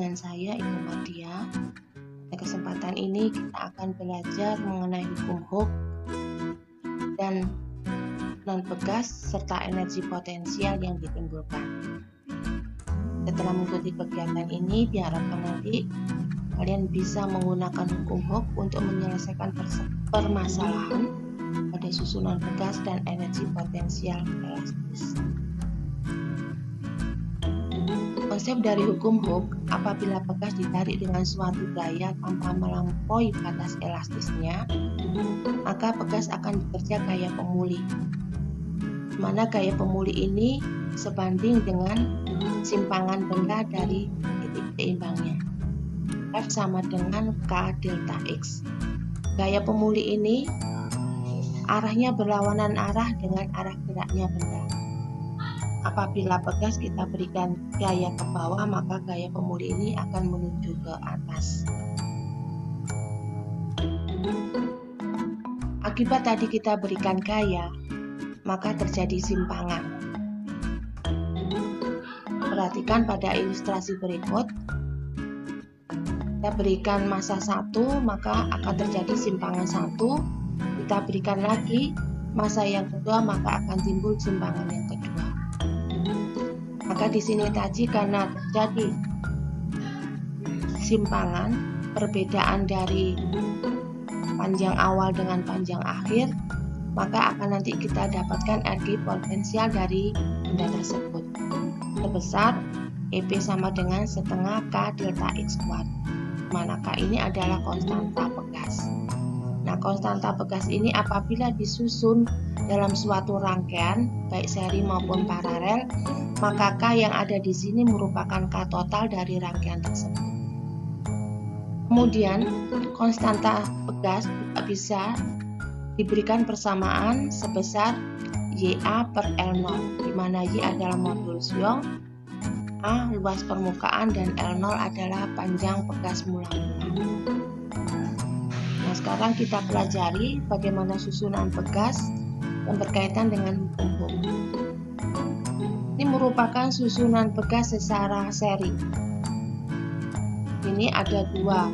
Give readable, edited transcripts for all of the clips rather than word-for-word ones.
dengan saya Ibu Madia. Pada kesempatan ini kita akan belajar mengenai hukum Hooke dan non-pegas serta energi potensial yang ditimbulkan. Setelah mengikuti kegiatan ini, diharapkan nanti kalian bisa menggunakan hukum Hooke untuk menyelesaikan permasalahan pada susunan pegas dan energi potensial elastis. Konsep dari hukum Hooke, apabila pegas ditarik dengan suatu gaya tanpa melampaui batas elastisnya, maka pegas akan bekerja gaya pemulih, di mana gaya pemulih ini sebanding dengan simpangan benda dari titik seimbangnya. F sama dengan K delta X. Gaya pemulih ini arahnya berlawanan arah dengan arah geraknya benda. Apabila pegas kita berikan gaya ke bawah, maka gaya pemulih ini akan menuju ke atas. Akibat tadi kita berikan gaya, maka terjadi simpangan. Perhatikan pada ilustrasi berikut. Kita berikan massa 1, maka akan terjadi simpangan 1. Kita berikan lagi massa yang kedua, maka akan timbul simpangan yang kedua. Maka di sini tadi karena terjadi simpangan, perbedaan dari panjang awal dengan panjang akhir, maka akan nanti kita dapatkan energi potensial dari benda tersebut sebesar EP sama dengan setengah K delta X kuadrat, mana K ini adalah konstanta pegas. Nah, konstanta pegas ini apabila disusun dalam suatu rangkaian, baik seri maupun paralel, maka K yang ada di sini merupakan K total dari rangkaian tersebut. Kemudian, konstanta pegas juga bisa diberikan persamaan sebesar YA per L0, di mana Y adalah modulus Young, A luas permukaan, dan L0 adalah panjang pegas mula-mula. Nah, sekarang kita pelajari bagaimana susunan pegas yang berkaitan dengan hukum Hooke. Ini merupakan susunan pegas secara seri. Ini ada dua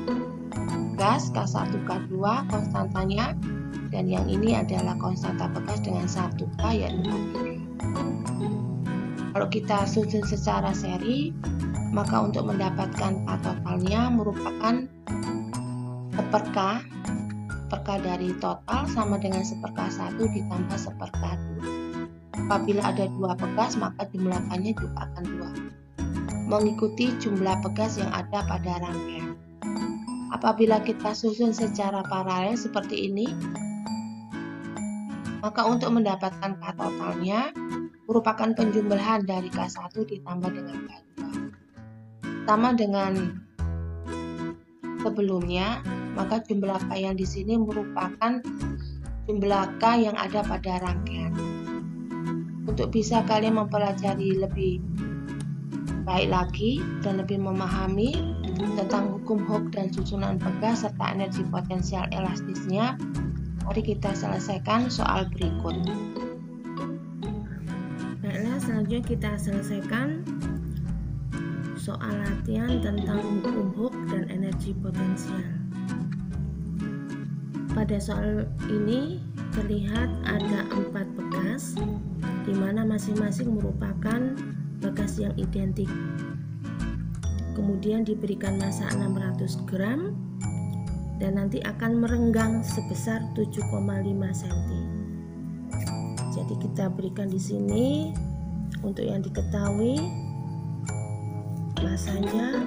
pegas, K1, K2 konstantanya, dan yang ini adalah konstanta pegas dengan 1K yaitu K3. Kalau kita susun secara seri, maka untuk mendapatkan K totalnya merupakan seper K dari total sama dengan seper K1 ditambah seper K2. Apabila ada dua pegas, maka jumlahannya juga akan 2, mengikuti jumlah pegas yang ada pada rangkaian. Apabila kita susun secara paralel seperti ini, maka untuk mendapatkan K totalnya merupakan penjumlahan dari K1 ditambah dengan K2. Sama dengan sebelumnya, maka jumlah K yang di sini merupakan jumlah K yang ada pada rangkaian. Untuk bisa kalian mempelajari lebih baik lagi dan lebih memahami tentang hukum Hooke dan susunan pegas serta energi potensial elastisnya, mari kita selesaikan soal berikut. Baiklah, selanjutnya kita selesaikan soal latihan tentang hukum Hooke dan energi potensial. Pada soal ini terlihat ada 4 pegas, di mana masing-masing merupakan pegas yang identik. Kemudian diberikan massa 600 gram dan nanti akan merenggang sebesar 7,5 cm. Jadi kita berikan di sini untuk yang diketahui massanya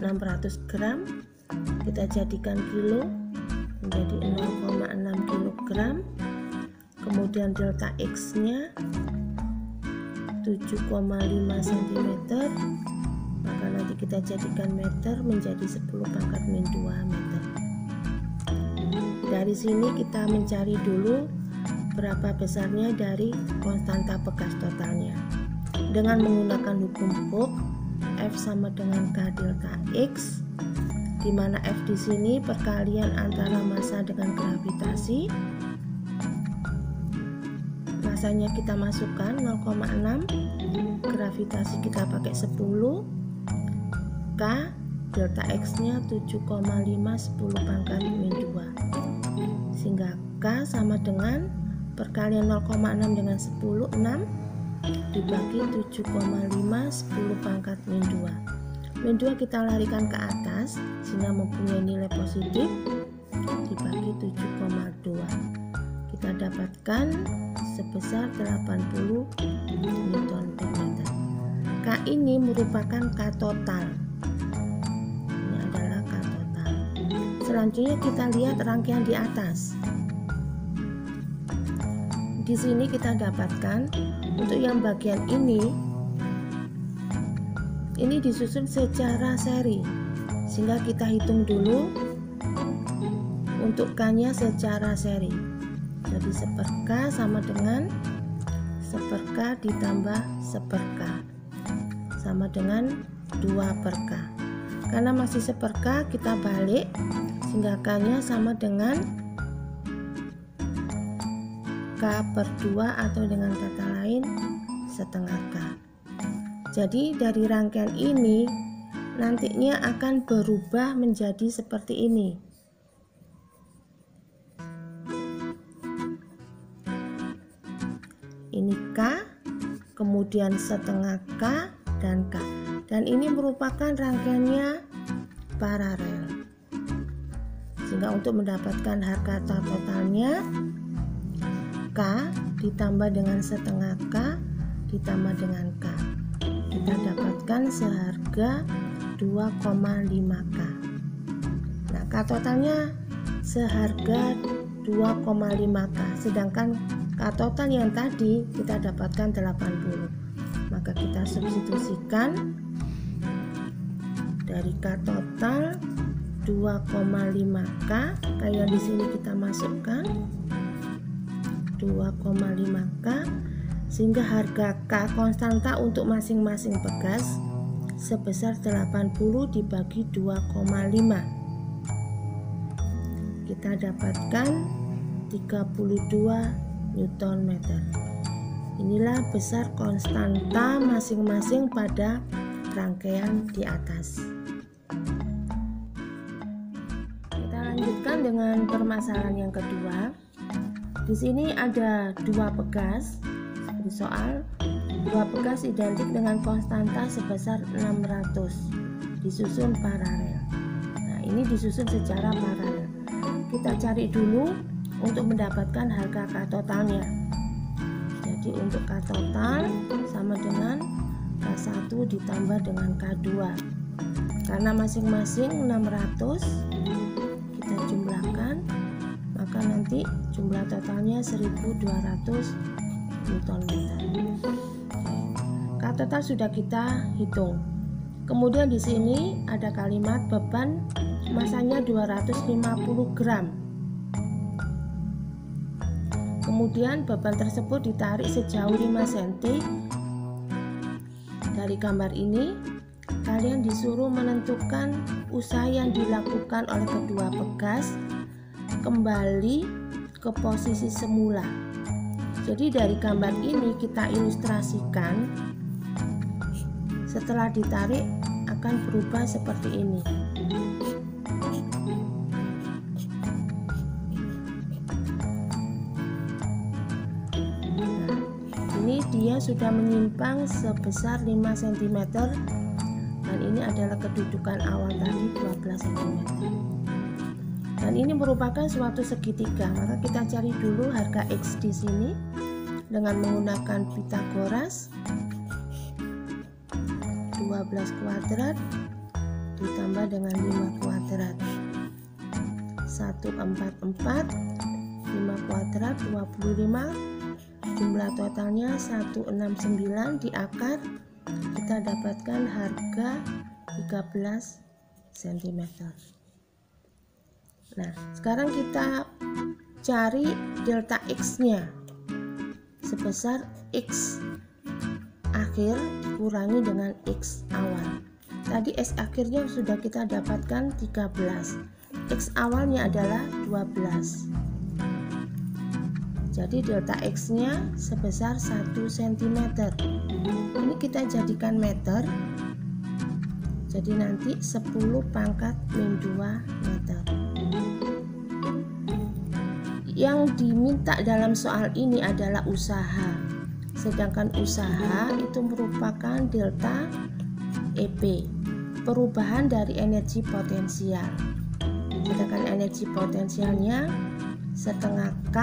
600 gram, kita jadikan kilo menjadi 0,6 kg. Kemudian delta X nya 7,5 cm, maka nanti kita jadikan meter menjadi 10⁻². meter. Dari sini kita mencari dulu berapa besarnya dari konstanta pegas totalnya. Dengan menggunakan hukum Hooke, F sama dengan K delta X, di mana F di sini perkalian antara massa dengan gravitasi. masanya kita masukkan 0,6, gravitasi kita pakai 10, K, delta X nya 7,5 10 pangkat min 2, sehingga K sama dengan perkalian 0,6 dengan 10, 6 dibagi 7,5 10 pangkat min 2. Min 2 kita larikan ke atas sehingga mempunyai nilai positif, dibagi 7,2. Kita dapatkan sebesar 80 Newton per meter. K ini merupakan K total. Ini adalah K total. Selanjutnya kita lihat rangkaian di atas. Di sini kita dapatkan untuk yang bagian ini disusun secara seri, sehingga kita hitung dulu untuk K-nya secara seri. Jadi 1/K sama dengan 1/K ditambah 1/K sama dengan 2/K. Karena masih 1/K kita balik sehingga K-nya sama dengan K/2 atau dengan kata lain setengah K. Jadi dari rangkaian ini nantinya akan berubah menjadi seperti ini. Ini K, kemudian setengah K dan K. Dan ini merupakan rangkaiannya paralel. Sehingga untuk mendapatkan harga totalnya K ditambah dengan setengah K ditambah dengan K, kita dapatkan seharga 2,5K. Nah, K totalnya seharga 2,5K, sedangkan K total yang tadi kita dapatkan 80. Maka kita substitusikan dari K total 2,5K, kayak di sini kita masukkan 2,5K, sehingga harga K konstanta untuk masing-masing pegas sebesar 80 dibagi 2,5. Kita dapatkan 32 Newton meter. Inilah besar konstanta masing-masing pada rangkaian di atas. Kita lanjutkan dengan permasalahan yang kedua. Di sini ada dua pegas. Di soal, dua pegas identik dengan konstanta sebesar 600, disusun paralel. Nah, ini disusun secara paralel. Kita cari dulu untuk mendapatkan harga K totalnya. Jadi untuk K total sama dengan K1 ditambah dengan K2. Karena masing-masing 600, kita jumlahkan, maka nanti jumlah totalnya 1200 Newton meter. K total sudah kita hitung. Kemudian di sini ada kalimat beban masanya 250 gram. Kemudian beban tersebut ditarik sejauh 5 cm. Dari gambar ini, kalian disuruh menentukan usaha yang dilakukan oleh kedua pegas kembali ke posisi semula. Jadi dari gambar ini kita ilustrasikan, setelah ditarik akan berubah seperti ini. Nah, ini dia sudah menyimpang sebesar 5 cm dan ini adalah kedudukan awal tadi 12 cm. Dan ini merupakan suatu segitiga, maka kita cari dulu harga X di sini dengan menggunakan Pythagoras. 12 kuadrat ditambah dengan 5 kuadrat. 144, 5 kuadrat 25, jumlah totalnya 169, di akar kita dapatkan harga 13 cm. Nah, sekarang kita cari delta X-nya sebesar X akhir kurangi dengan X awal. Tadi X akhirnya sudah kita dapatkan 13. X awalnya adalah 12. Jadi delta X-nya sebesar 1 cm. Ini kita jadikan meter. Jadi nanti 10 pangkat min 2 meter. Yang diminta dalam soal ini adalah usaha. Sedangkan usaha itu merupakan delta EP, perubahan dari energi potensial. Sedangkan energi potensialnya setengah K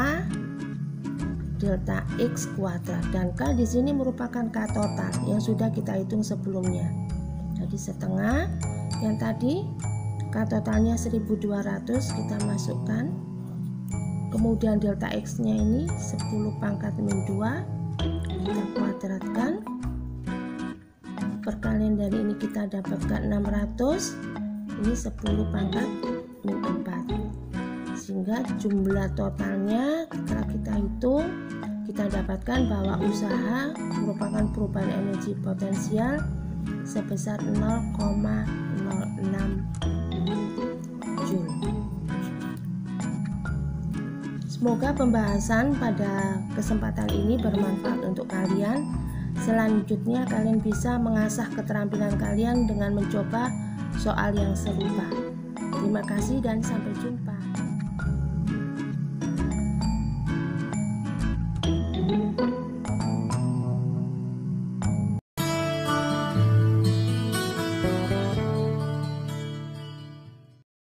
delta X kuadrat, dan K di sini merupakan K total yang sudah kita hitung sebelumnya. Jadi setengah, yang tadi K totalnya 1200 kita masukkan, kemudian delta X nya ini 10 pangkat min 2 kita kuadratkan, perkalian dari ini kita dapatkan 600, ini 10 pangkat min 4, sehingga jumlah totalnya setelah kita hitung kita dapatkan bahwa usaha merupakan perubahan energi potensial sebesar 0,06 Joule. Semoga pembahasan pada kesempatan ini bermanfaat untuk kalian. Selanjutnya kalian bisa mengasah keterampilan kalian dengan mencoba soal yang serupa. Terima kasih dan sampai jumpa.